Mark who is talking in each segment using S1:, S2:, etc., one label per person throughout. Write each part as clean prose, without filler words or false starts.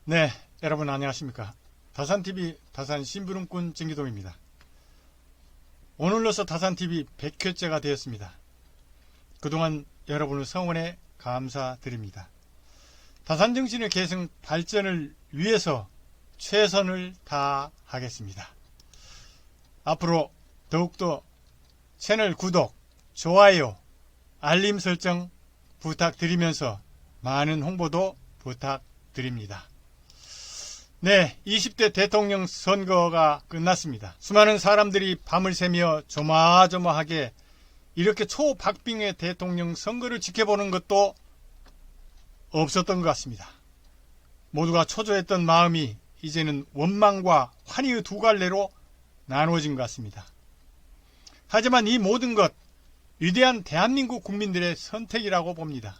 S1: 네, 여러분 안녕하십니까. 다산TV 다산심부름꾼 정기동입니다. 오늘로서 다산TV 100회째가 되었습니다. 그동안 여러분의 성원에 감사드립니다. 다산정신의 계승 발전을 위해서 최선을 다하겠습니다. 앞으로 더욱더 채널 구독, 좋아요, 알림 설정 부탁드리면서 많은 홍보도 부탁드립니다. 네, 20대 대통령 선거가 끝났습니다. 수많은 사람들이 밤을 새며 조마조마하게 이렇게 초박빙의 대통령 선거를 지켜보는 것도 없었던 것 같습니다. 모두가 초조했던 마음이 이제는 원망과 환희의 두 갈래로 나누어진 것 같습니다. 하지만 이 모든 것 위대한 대한민국 국민들의 선택이라고 봅니다.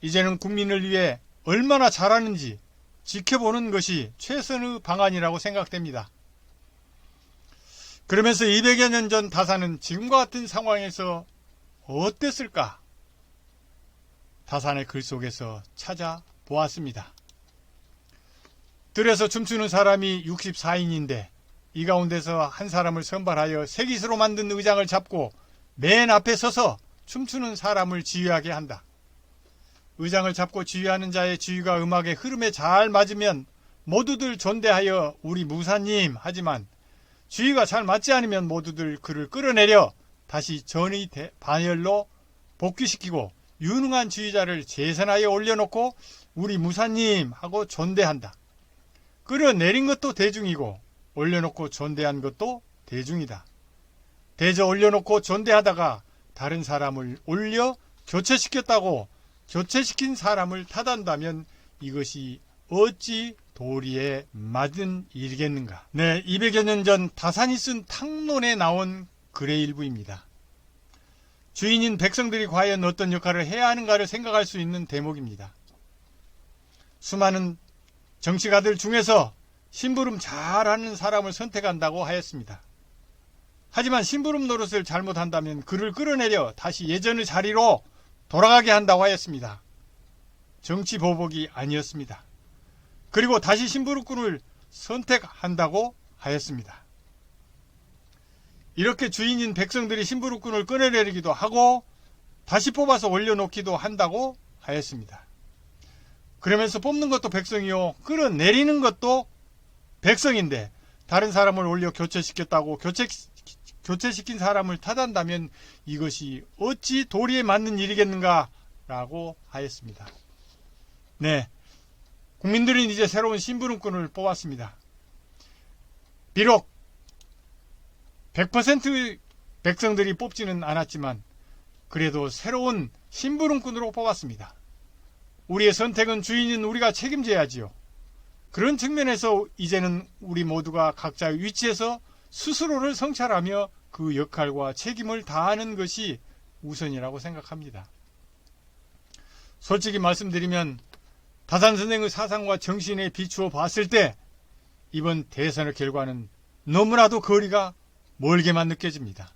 S1: 이제는 국민을 위해 얼마나 잘하는지 지켜보는 것이 최선의 방안이라고 생각됩니다. 그러면서 200여 년 전 다산은 지금과 같은 상황에서 어땠을까? 다산의 글 속에서 찾아보았습니다. 들에서 춤추는 사람이 64인인데 이 가운데서 한 사람을 선발하여 새깃으로 만든 의장을 잡고 맨 앞에 서서 춤추는 사람을 지휘하게 한다. 의장을 잡고 지휘하는 자의 지휘가 음악의 흐름에 잘 맞으면 모두들 존대하여 우리 무사님 하지만 지휘가 잘 맞지 않으면 모두들 그를 끌어내려 다시 전의 반열로 복귀시키고 유능한 지휘자를 재선하에 올려놓고 우리 무사님 하고 존대한다. 끌어내린 것도 대중이고 올려놓고 존대한 것도 대중이다. 대저 올려놓고 존대하다가 다른 사람을 올려 교체시켰다고 교체시킨 사람을 탓한다면 이것이 어찌 도리에 맞은 일이겠는가. 네, 200여 년 전 다산이 쓴 탕론에 나온 글의 일부입니다. 주인인 백성들이 과연 어떤 역할을 해야 하는가를 생각할 수 있는 대목입니다. 수많은 정치가들 중에서 심부름 잘하는 사람을 선택한다고 하였습니다. 하지만 심부름 노릇을 잘못한다면 그를 끌어내려 다시 예전의 자리로 돌아가게 한다고 하였습니다. 정치 보복이 아니었습니다. 그리고 다시 심부름꾼을 선택한다고 하였습니다. 이렇게 주인인 백성들이 심부름꾼을 끌어내리기도 하고 다시 뽑아서 올려놓기도 한다고 하였습니다. 그러면서 뽑는 것도 백성이요 끌어내리는 것도 백성인데 다른 사람을 올려 교체시켰다고 교체시킨 사람을 탓한다면 이것이 어찌 도리에 맞는 일이겠는가 라고 하였습니다. 네, 국민들은 이제 새로운 심부름꾼을 뽑았습니다. 비록 100%의 백성들이 뽑지는 않았지만 그래도 새로운 심부름꾼으로 뽑았습니다. 우리의 선택은 주인인 우리가 책임져야지요. 그런 측면에서 이제는 우리 모두가 각자의 위치에서 스스로를 성찰하며 그 역할과 책임을 다하는 것이 우선이라고 생각합니다. 솔직히 말씀드리면 다산 선생의 사상과 정신에 비추어 봤을 때 이번 대선의 결과는 너무나도 거리가 멀게만 느껴집니다.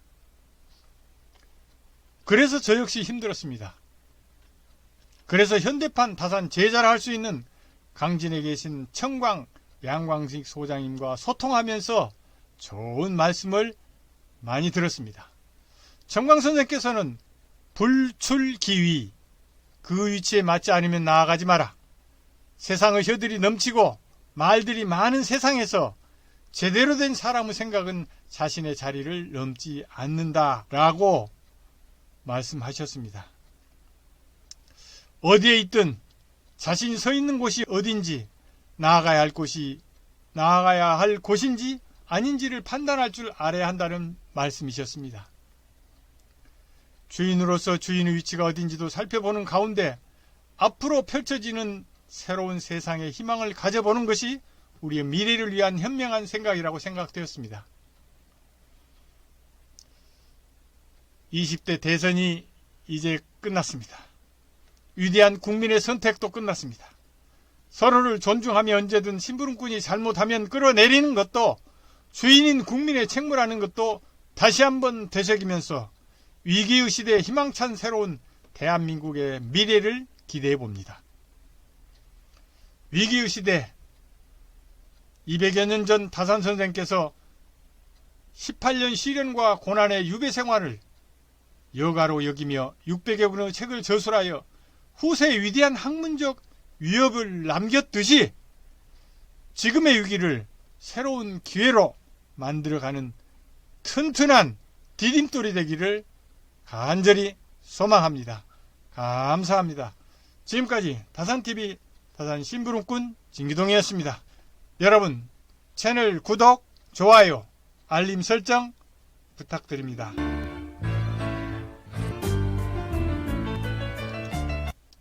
S1: 그래서 저 역시 힘들었습니다. 그래서 현대판 다산 제자를 할 수 있는 강진에 계신 청광 양광식 소장님과 소통하면서 좋은 말씀을 많이 들었습니다. 청광 선생께서는 불출기위, 그 위치에 맞지 않으면 나아가지 마라. 세상의 혀들이 넘치고 말들이 많은 세상에서 제대로 된 사람의 생각은 자신의 자리를 넘지 않는다라고 말씀하셨습니다. 어디에 있든 자신이 서 있는 곳이 어딘지 나아가야 할 곳인지 아닌지를 판단할 줄 알아야 한다는 말씀이셨습니다. 주인으로서 주인의 위치가 어딘지도 살펴보는 가운데 앞으로 펼쳐지는 새로운 세상의 희망을 가져보는 것이 우리의 미래를 위한 현명한 생각이라고 생각되었습니다. 20대 대선이 이제 끝났습니다. 위대한 국민의 선택도 끝났습니다. 서로를 존중하며 언제든 심부름꾼이 잘못하면 끌어내리는 것도 주인인 국민의 책무라는 것도 다시 한번 되새기면서 위기의 시대에 희망찬 새로운 대한민국의 미래를 기대해 봅니다. 위기의 시대 200여 년 전 다산 선생께서 18년 시련과 고난의 유배 생활을 여가로 여기며 600여 권의 책을 저술하여 후세에 위대한 학문적 위협을 남겼듯이 지금의 위기를 새로운 기회로 만들어가는 튼튼한 디딤돌이 되기를 간절히 소망합니다. 감사합니다. 지금까지 다산TV 다산심부름꾼 진기동이었습니다. 여러분 채널 구독, 좋아요, 알림 설정 부탁드립니다.